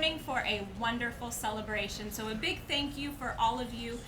morning for a wonderful celebration. So a big thank you for all of you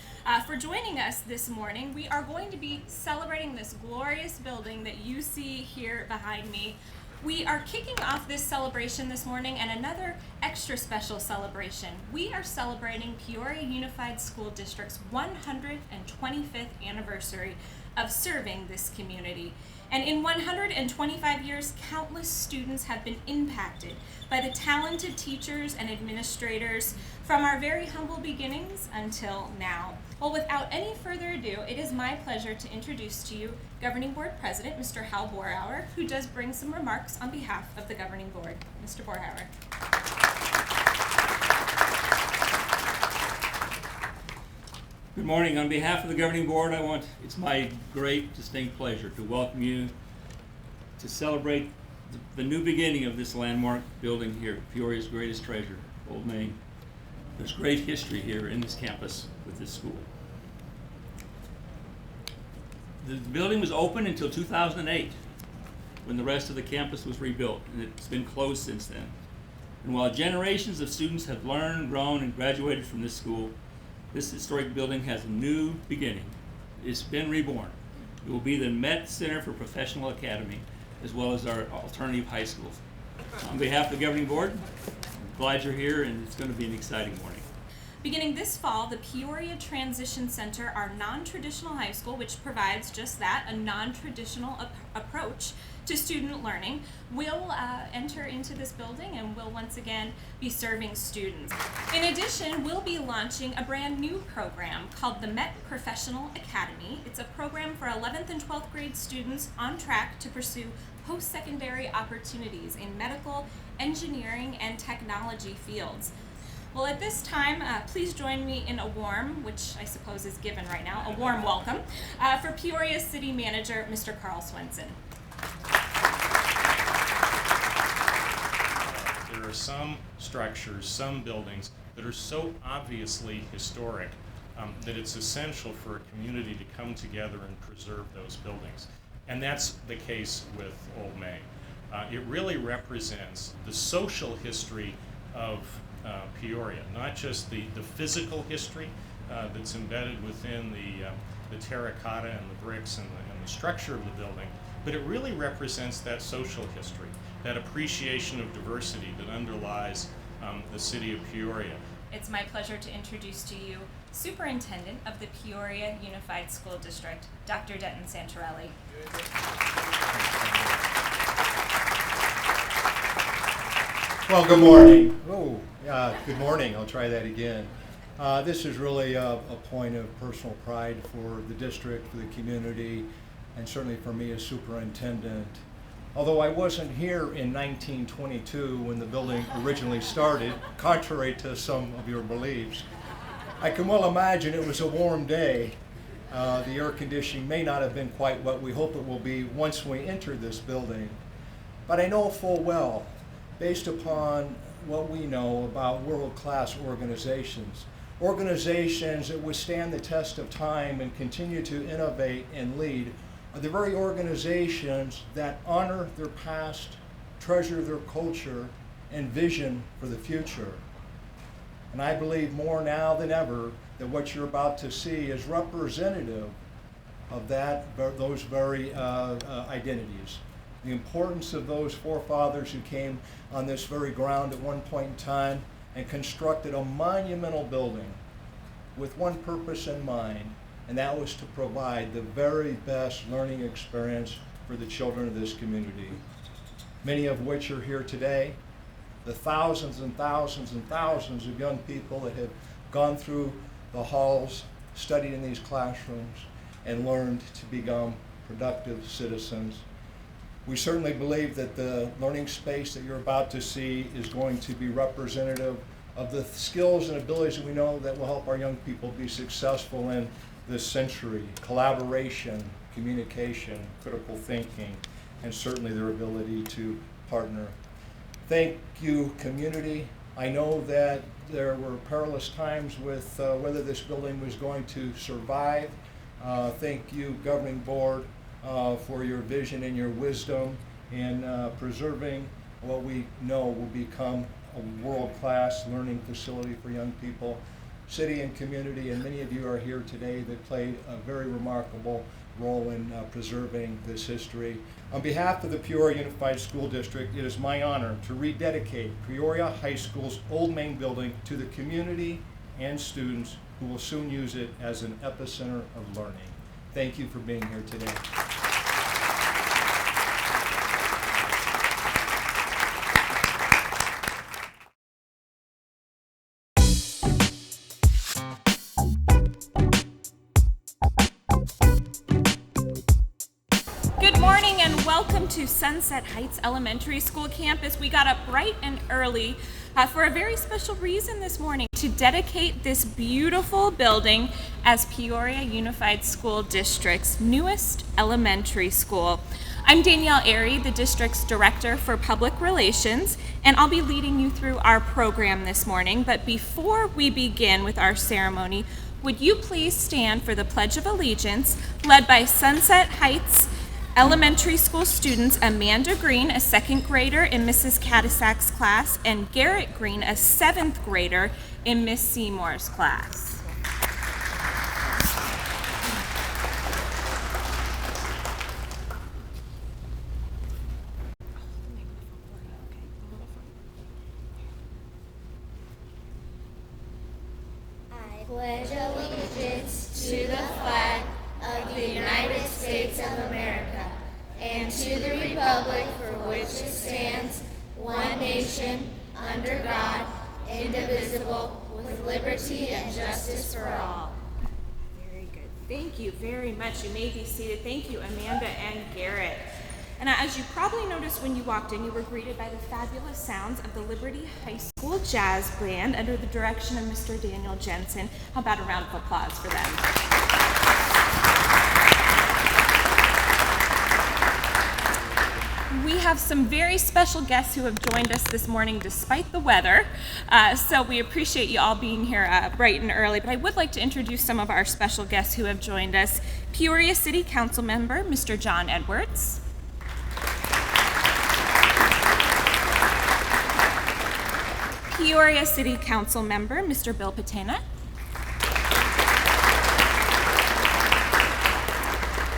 for joining us this morning. We are going to be celebrating this glorious building that you see here behind me. We are kicking off this celebration this morning and another extra special celebration. We are celebrating Peoria Unified School District's 125th anniversary of serving this community. And in 125 years, countless students have been impacted by the talented teachers and administrators from our very humble beginnings until now. Well, without any further ado, it is my pleasure to introduce to you Governing Board President, Mr. Hal Borauer, who does bring some remarks on behalf of the Governing Board. Mr. Borauer. Good morning. On behalf of the Governing Board, it's my great, distinct pleasure to welcome you to celebrate the new beginning of this landmark building here, Peoria's greatest treasure, Old Main. There's great history here in this campus with this school. The building was open until 2008, when the rest of the campus was rebuilt, and it's been closed since then. And while generations of students have learned, grown, and graduated from this school, this historic building has a new beginning. It's been reborn. It will be the Met Center for Professional Academy, as well as our alternative high schools. On behalf of the Governing Board, I'm glad you're here, and it's going to be an exciting morning. Beginning this fall, the Peoria Transition Center, our non-traditional high school, which provides just that, a non-traditional approach to student learning, will enter into this building and will once again be serving students. In addition, we'll be launching a brand new program called the Met Professional Academy. It's a program for 11th and 12th grade students on track to pursue post-secondary opportunities in medical, engineering, and technology fields. Well, at this time, please join me in a warm, which I suppose is given right now, a warm welcome for Peoria City Manager, Mr. Carl Swenson. There are some structures, some buildings that are so obviously historic that it's essential for a community to come together and preserve those buildings. And that's the case with Old Main. It really represents the social history of Peoria, not just the physical history that's embedded within the terracotta and the bricks and the structure of the building, but it really represents that social history, that appreciation of diversity that underlies the city of Peoria. It's my pleasure to introduce to you Superintendent of the Peoria Unified School District, Dr. Denton Santorelli. Well, good morning. Good morning. I'll try that again. This is really a point of personal pride for the district, for the community, and certainly for me as superintendent. Although I wasn't here in 1922 when the building originally started, contrary to some of your beliefs, I can well imagine it was a warm day. The air conditioning may not have been quite what we hope it will be once we enter this building. But I know full well, based upon what we know about world-class organizations that withstand the test of time and continue to innovate and lead, are the very organizations that honor their past, treasure their culture, and vision for the future. And I believe more now than ever that what you're about to see is representative of those very identities. The importance of those forefathers who came on this very ground at one point in time and constructed a monumental building with one purpose in mind, and that was to provide the very best learning experience for the children of this community, many of which are here today, the thousands and thousands and thousands of young people that have gone through the halls, studied in these classrooms, and learned to become productive citizens. We certainly believe that the learning space that you're about to see is going to be representative of the skills and abilities that we know that will help our young people be successful in this century: collaboration, communication, critical thinking, and certainly their ability to partner. Thank you, community. I know that there were perilous times with whether this building was going to survive. Thank you, Governing Board, for your vision and your wisdom in preserving what we know will become a world-class learning facility for young people, city and community, and many of you are here today that played a very remarkable role in preserving this history. On behalf of the Peoria Unified School District, it is my honor to rededicate Peoria High School's old main building to the community and students who will soon use it as an epicenter of learning. Thank you for being here today. Good morning and welcome to Sunset Heights Elementary School campus. We got up bright and early for a very special reason this morning, to dedicate this beautiful building as Peoria Unified School District's newest elementary school. I'm Danielle Airy, the district's director for public relations, and I'll be leading you through our program this morning. But before we begin with our ceremony, would you please stand for the Pledge of Allegiance, led by Sunset Heights Elementary School students Amanda Green, a second grader in Mrs. Cadisak's class, and Garrett Green, a seventh grader in Miss Seymour's class. I pledge allegiance to the flag of the United States of America and to the republic for which it stands, one nation, under God, indivisible, with liberty and justice for all. Very good. Thank you very much. You may be seated. Thank you, Amanda and Garrett. And as you probably noticed when you walked in, you were greeted by the fabulous sounds of the Liberty High School Jazz Band under the direction of Mr. Daniel Jensen. How about a round of applause for them? We have some very special guests who have joined us this morning despite the weather, so we appreciate you all being here bright and early. But I would like to introduce some of our special guests who have joined us. Peoria City Council member, Mr. John Edwards. Peoria City Council member, Mr. Bill Patena.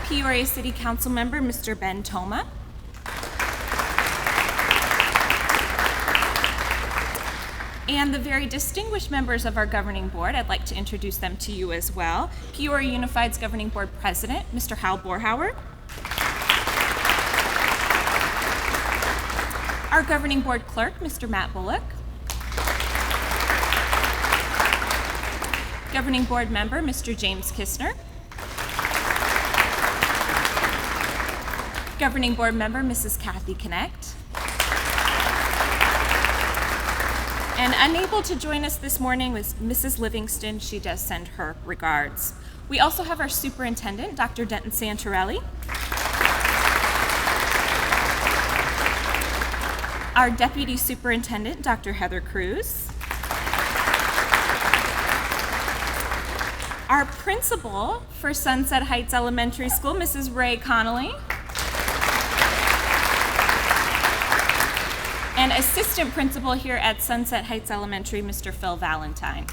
Peoria City Council member, Mr. Ben Toma. And the very distinguished members of our governing board, I'd like to introduce them to you as well. Peoria Unified's governing board president, Mr. Hal Borhauer. Our governing board clerk, Mr. Matt Bullock. Governing board member, Mr. James Kistner. Governing board member, Mrs. Kathy Connect. And unable to join us this morning was Mrs. Livingston. She does send her regards. We also have our superintendent, Dr. Denton Santorelli. Our deputy superintendent, Dr. Heather Cruz. Our principal for Sunset Heights Elementary School, Mrs. Ray Connolly. And assistant principal here at Sunset Heights Elementary, Mr. Phil Valentine.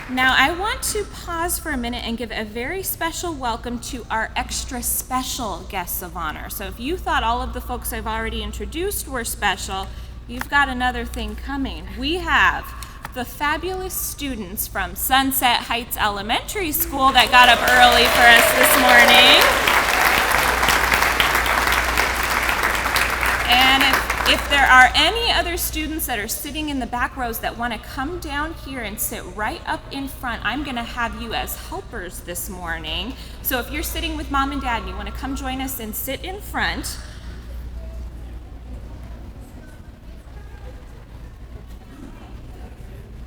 Now, I want to pause for a minute and give a very special welcome to our extra special guests of honor. So if you thought all of the folks I've already introduced were special, you've got another thing coming. We have the fabulous students from Sunset Heights Elementary School that got up early for us this morning. And if there are any other students that are sitting in the back rows that want to come down here and sit right up in front, I'm going to have you as helpers this morning. So if you're sitting with mom and dad and you want to come join us and sit in front,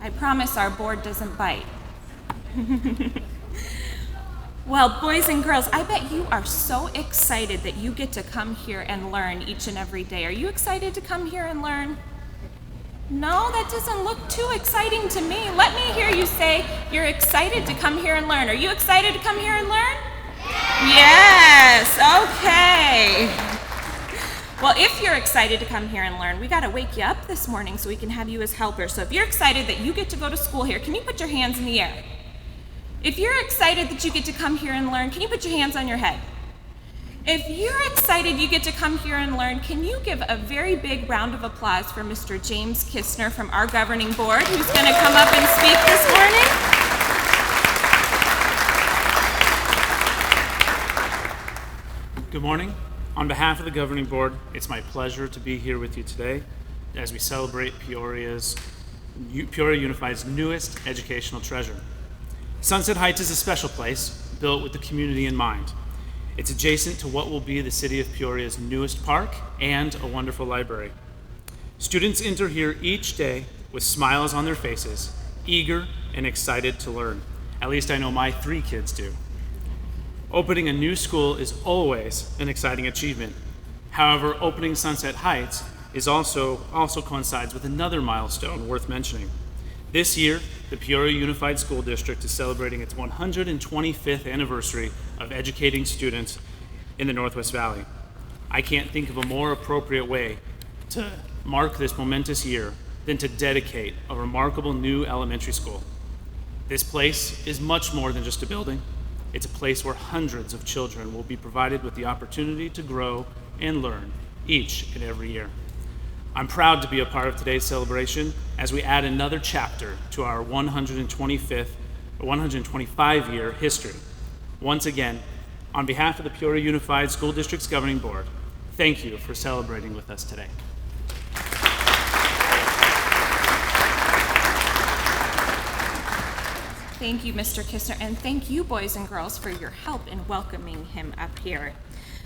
I promise our board doesn't bite. Well, boys and girls, I bet you are so excited that you get to come here and learn each and every day. Are you excited to come here and learn? No, that doesn't look too exciting to me. Let me hear you say you're excited to come here and learn. Are you excited to come here and learn? Yes, okay. Well, if you're excited to come here and learn, we got to wake you up this morning so we can have you as helpers. So if you're excited that you get to go to school here, can you put your hands in the air? If you're excited that you get to come here and learn, can you put your hands on your head? If you're excited you get to come here and learn, can you give a very big round of applause for Mr. James Kistner from our governing board, who's going to come up and speak this morning? Good morning. On behalf of the governing board, it's my pleasure to be here with you today as we celebrate Peoria Unified's newest educational treasure. Sunset Heights is a special place built with the community in mind. It's adjacent to what will be the city of Peoria's newest park and a wonderful library. Students enter here each day with smiles on their faces, eager and excited to learn. At least I know my 3 kids do. Opening a new school is always an exciting achievement. However, opening Sunset Heights is also coincides with another milestone worth mentioning. This year, the Peoria Unified School District is celebrating its 125th anniversary of educating students in the Northwest Valley. I can't think of a more appropriate way to mark this momentous year than to dedicate a remarkable new elementary school. This place is much more than just a building. It's a place where hundreds of children will be provided with the opportunity to grow and learn each and every year. I'm proud to be a part of today's celebration as we add another chapter to our 125-year history. Once again, on behalf of the Peoria Unified School District's Governing Board, thank you for celebrating with us today. Thank you, Mr. Kistner, and thank you, boys and girls, for your help in welcoming him up here.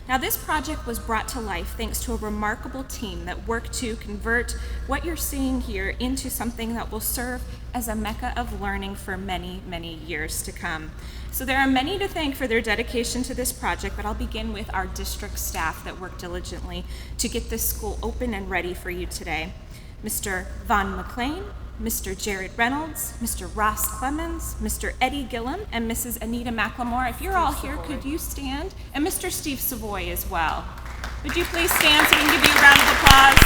Now, this project was brought to life thanks to a remarkable team that worked to convert what you're seeing here into something that will serve as a mecca of learning for many, many years to come. So there are many to thank for their dedication to this project, but I'll begin with our district staff that worked diligently to get this school open and ready for you today. Mr. Von McLean, Mr. Jared Reynolds, Mr. Ross Clemens, Mr. Eddie Gillum, and Mrs. Anita McLemore. If you're all here, could you stand? And Mr. Steve Savoy as well. Would you please stand so we can give you a round of applause?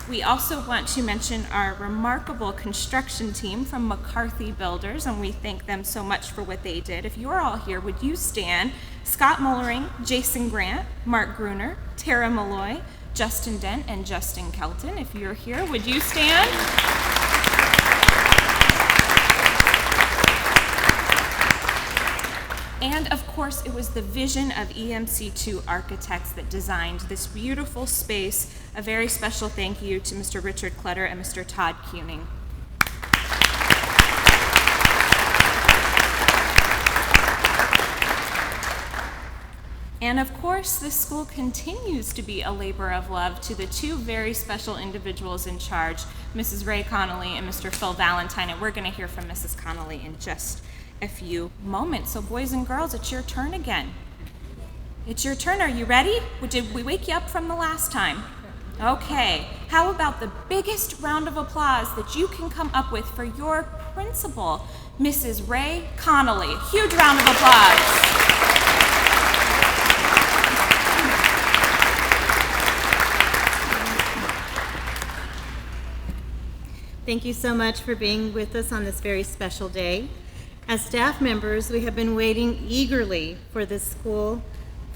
We also want to mention our remarkable construction team from McCarthy Builders, and we thank them so much for what they did. If you're all here, would you stand? Scott Mullering, Jason Grant, Mark Gruner, Tara Malloy, Justin Dent, and Justin Kelton. If you're here, would you stand? And of course, it was the vision of EMC2 Architects that designed this beautiful space. A very special thank you to Mr. Richard Clutter and Mr. Todd Kuning. And of course, this school continues to be a labor of love to the 2 very special individuals in charge, Mrs. Ray Connolly and Mr. Phil Valentine, and we're going to hear from Mrs. Connolly in just a few moments. So boys and girls, it's your turn again. It's your turn. Are you ready? Did we wake you up from the last time? Okay. How about the biggest round of applause that you can come up with for your principal, Mrs. Ray Connolly? Huge round of applause. Thank you so much for being with us on this very special day. As staff members, we have been waiting eagerly for the school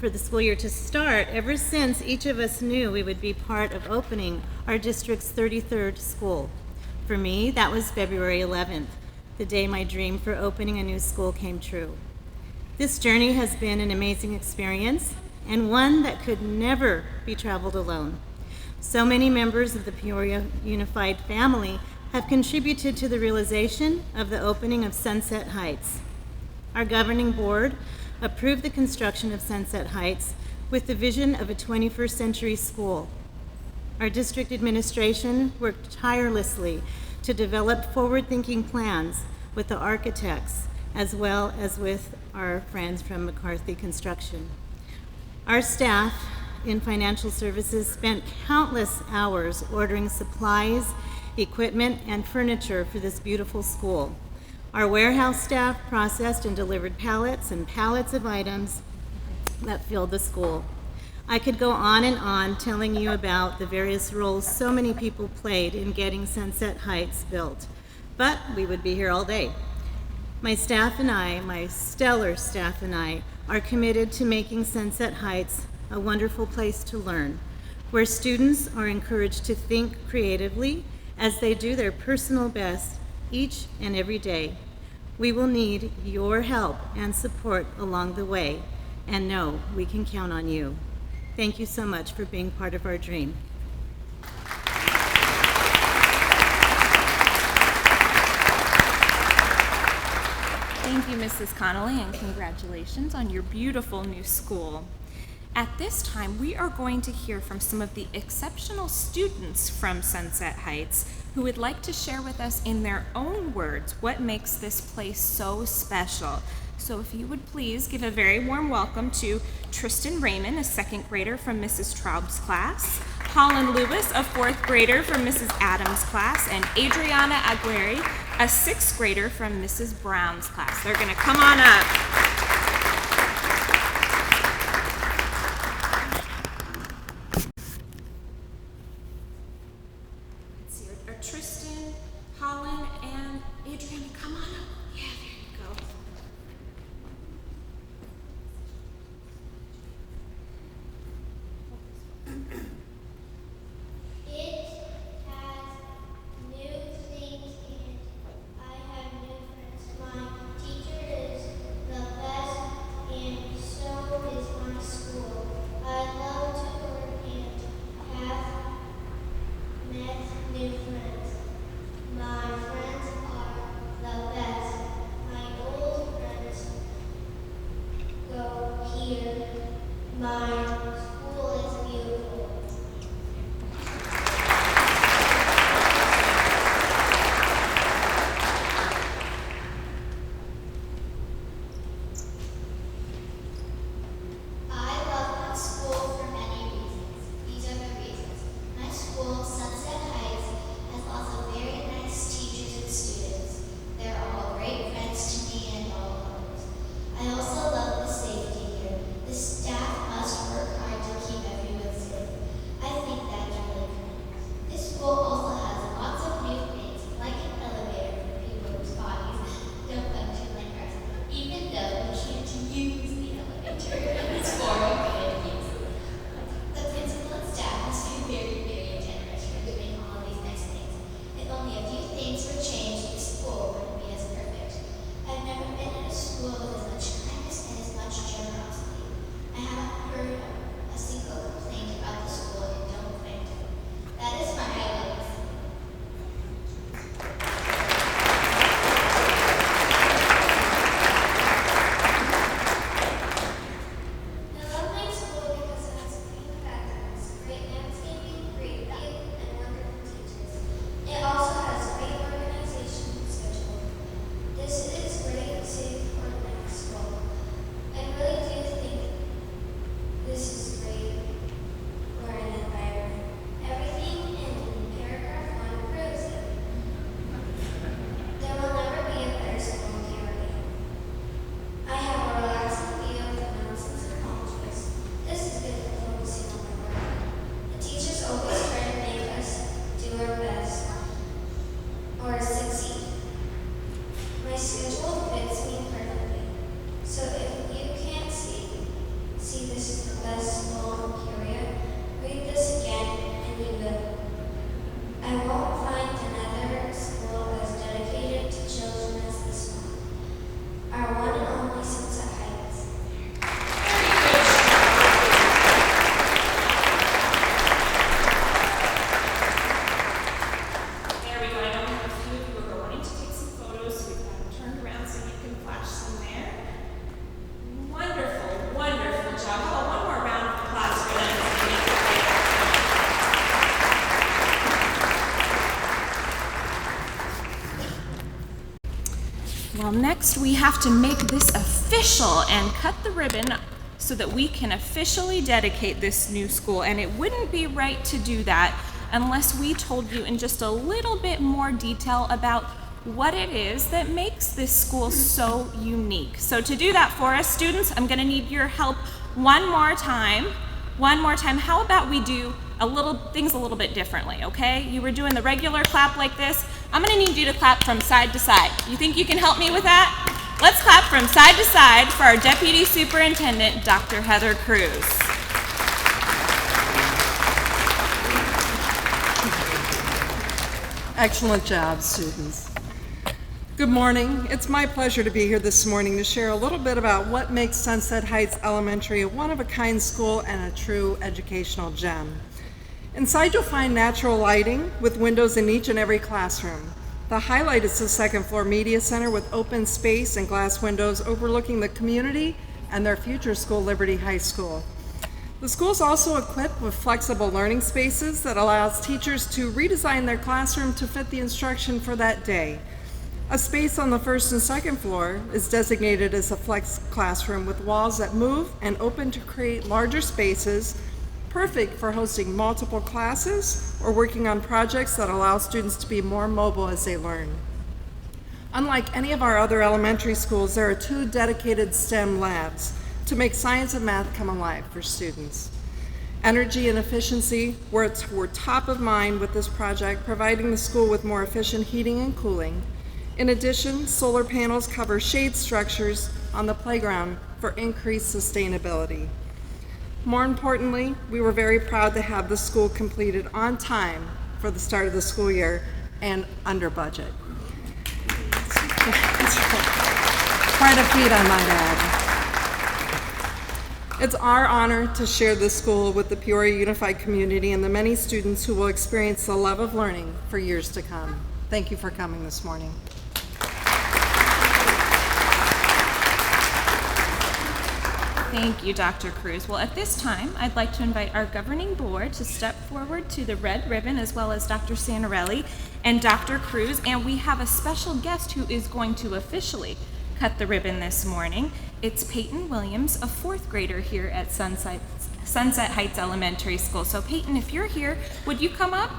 year to start ever since each of us knew we would be part of opening our district's 33rd school. For me, that was February 11th, the day my dream for opening a new school came true. This journey has been an amazing experience and one that could never be traveled alone. So many members of the Peoria Unified family have contributed to the realization of the opening of Sunset Heights. Our governing board approved the construction of Sunset Heights with the vision of a 21st century school. Our district administration worked tirelessly to develop forward-thinking plans with the architects as well as with our friends from McCarthy Construction. Our staff in financial services spent countless hours ordering supplies, equipment, and furniture for this beautiful school. Our warehouse staff processed and delivered pallets and pallets of items that filled the school. I could go on and on telling you about the various roles so many people played in getting Sunset Heights built, but we would be here all day. My staff and I, my stellar staff and I, are committed to making Sunset Heights a wonderful place to learn, where students are encouraged to think creatively as they do their personal best each and every day. We will need your help and support along the way, and know we can count on you. Thank you so much for being part of our dream. Thank you, Mrs. Connolly, and congratulations on your beautiful new school. At this time, we are going to hear from some of the exceptional students from Sunset Heights who would like to share with us in their own words what makes this place so special. So if you would please give a very warm welcome to Tristan Raymond, a second grader from Mrs. Traub's class, Holland Lewis, a fourth grader from Mrs. Adams' class, and Adriana Aguirre, a sixth grader from Mrs. Brown's class. They're gonna come on up. Tristan, Holland, and Adriana, come on up. Yeah, there you go. It has new things in it. I have new friends. My teacher is the best, and so is my school. I love to learn and have met new friends. My friends are the best. My old friends go here. My school is beautiful. I love my school for many reasons. These are the reasons. My school, Sunset Heights, has lots of very nice teachers and students. They're all great friends to me and all others. I also love the safety here. The staff must work hard to keep everyone safe. I think that's really good. This school also has lots of new things, like an elevator for people whose bodies don't function like ours, even though we can't use the elevator. It's for good use. The principal and staff must be very, very generous for doing all of these nice things. If only a few things were changed, the school wouldn't be as perfect. I've never been in a school with as much kindness and as much generosity. I haven't heard a single complaint about the school and don't plan to. That is why I love this. I love my school because it has clean bathrooms, great landscaping, great view, and wonderful teachers. It also has great organization and schedule. This is great, safe, organized school. I really do think this is great for an environment. Everything in paragraph 1 proves it. There will never be a better school in Peoria. I have a relaxing view of the mountains and palm trees. This is good for focusing on my work. The teachers always try to make us do our best or succeed. My schedule fits me perfectly. So if you can't see this is the best school in Peoria, read this again and you will. I won't find another school as dedicated to children as this one. Our one and only Sunset Heights. There we go. I know we have a few of you who are wanting to take some photos, so we've got them turned around so you can flash some there. Wonderful, wonderful job. How about one more round of applause for them? Well, next we have to make this official and cut the ribbon so that we can officially dedicate this new school. And it wouldn't be right to do that unless we told you in just a little bit more detail about what it is that makes this school so unique. So to do that for us, students, I'm going to need your help one more time. How about we do things a little bit differently, okay? You were doing the regular clap like this. I'm going to need you to clap from side to side. You think you can help me with that? Let's clap from side to side for our Deputy Superintendent, Dr. Heather Cruz. Excellent job, students. Good morning. It's my pleasure to be here this morning to share a little bit about what makes Sunset Heights Elementary a one-of-a-kind school and a true educational gem. Inside you'll find natural lighting with windows in each and every classroom. The highlight is the second floor media center with open space and glass windows overlooking the community and their future school, Liberty High School. The school is also equipped with flexible learning spaces that allows teachers to redesign their classroom to fit the instruction for that day. A space on the first and second floor is designated as a flex classroom with walls that move and open to create larger spaces, perfect for hosting multiple classes or working on projects that allow students to be more mobile as they learn. Unlike any of our other elementary schools, there are 2 dedicated STEM labs to make science and math come alive for students. Energy and efficiency were top of mind with this project, providing the school with more efficient heating and cooling. In addition, solar panels cover shade structures on the playground for increased sustainability. More importantly, we were very proud to have the school completed on time for the start of the school year and under budget. Quite a feat, I might add. It's our honor to share this school with the Peoria Unified community and the many students who will experience the love of learning for years to come. Thank you for coming this morning. Thank you, Dr. Cruz. Well, at this time, I'd like to invite our governing board to step forward to the red ribbon, as well as Dr. Santarelli and Dr. Cruz. And we have a special guest who is going to officially cut the ribbon this morning. It's Peyton Williams, a 4th grader here at Sunset Heights Elementary School. So Peyton, if you're here, would you come up?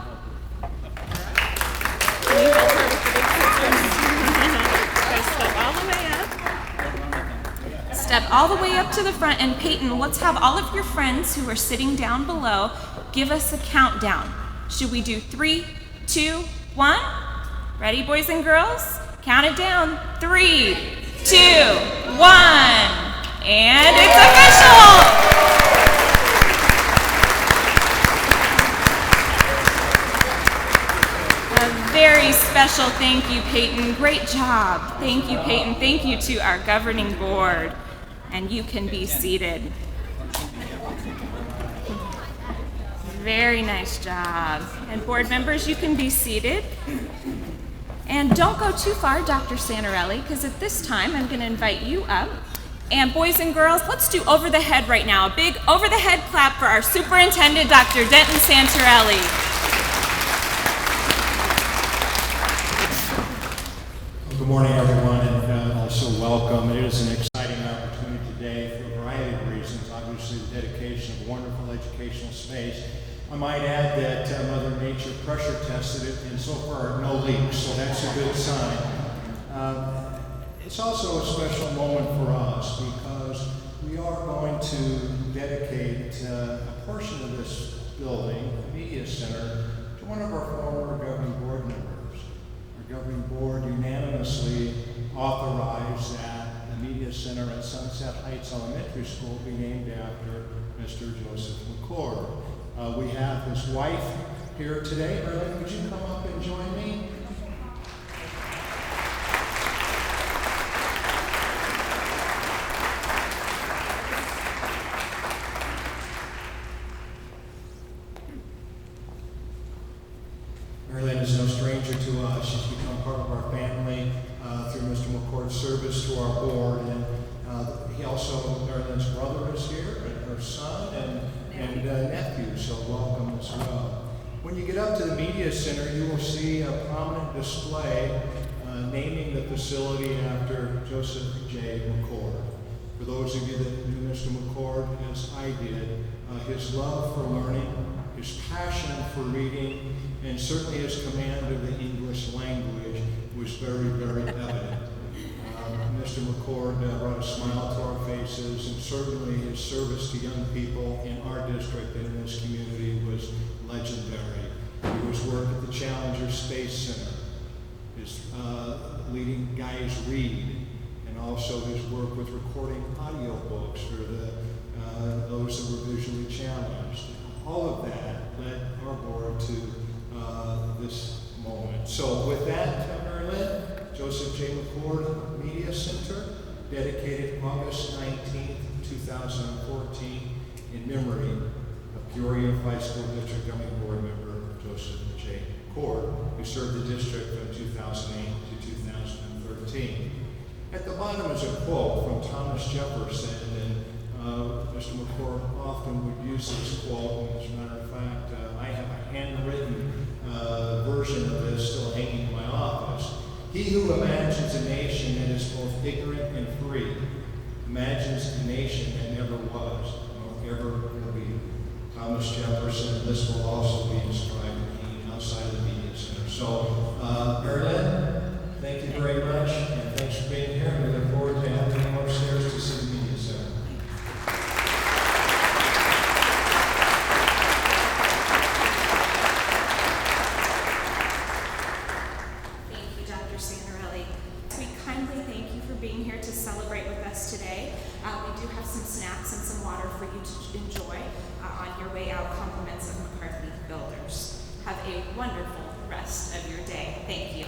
Step all the way up to the front, and Peyton, let's have all of your friends who are sitting down below give us a countdown. Should we do 3, 2, 1? Ready, boys and girls? Count it down. 3, 2, 1, and it's official! A very special thank you, Peyton. Great job. Thank you, Peyton. Thank you to our governing board. And you can be seated. Very nice job. And board members, you can be seated. And don't go too far, Dr. Santarelli, because at this time I'm going to invite you up. And boys and girls, let's do over the head right now. A big over the head clap for our superintendent, Dr. Denton Santarelli. Good morning, everyone, and also welcome. It is an exciting opportunity today for a variety of reasons. Obviously, the dedication of a wonderful educational space. I might add that Mother Nature pressure tested it, and so far no leaks, so that's a good sign. It's also a special moment for us because we are going to dedicate a portion of this building, the Media Center, to one of our former governing board members. Our governing board unanimously authorized that the Media Center at Sunset Heights Elementary School be named after Mr. Joseph McCord. We have his wife here today. Merlin, would you come up and join me? Merlin is no stranger to us. She's become part of our family through Mr. McCord's service to our board. And he also, Merlin's brother is here, and her son, and nephew, so welcome as well. When you get up to the Media Center, you will see a prominent display naming the facility after Joseph J. McCord. For those of you that knew Mr. McCord, as I did, his love for learning, his passion for reading, and certainly his command of the English language was very, very evident. Mr. McCord brought a smile to our faces, and certainly his service to young people in our district and in this community was legendary. His work at the Challenger Space Center, his leading Guys Read, and also his work with recording audiobooks for those that were visually challenged. All of that led our board to this moment. So with that, Mary Lynn, Joseph J. McCord Media Center, dedicated August 19th, 2014, in memory of Peoria High School District Governing Board member Joseph J. McCord, who served the district from 2008 to 2013. At the bottom is a quote from Thomas Jefferson, and Mr. McCord often would use this quote, and as a matter of fact, I have a handwritten version of this still hanging in my office. He who imagines a nation that is both ignorant and free imagines a nation that never was, nor ever will be. Thomas Jefferson, this will also be inscribed outside of the media center. So, Mary Lynn, thank you very much, and thanks for being here. We look forward to having you upstairs to see the media center. Thank you, Dr. Santarelli. We kindly thank you for being here to celebrate with us today. We do have some snacks and some water for you to enjoy on your way out. Compliments of McCarthy Builders. Have a wonderful rest of your day. Thank you.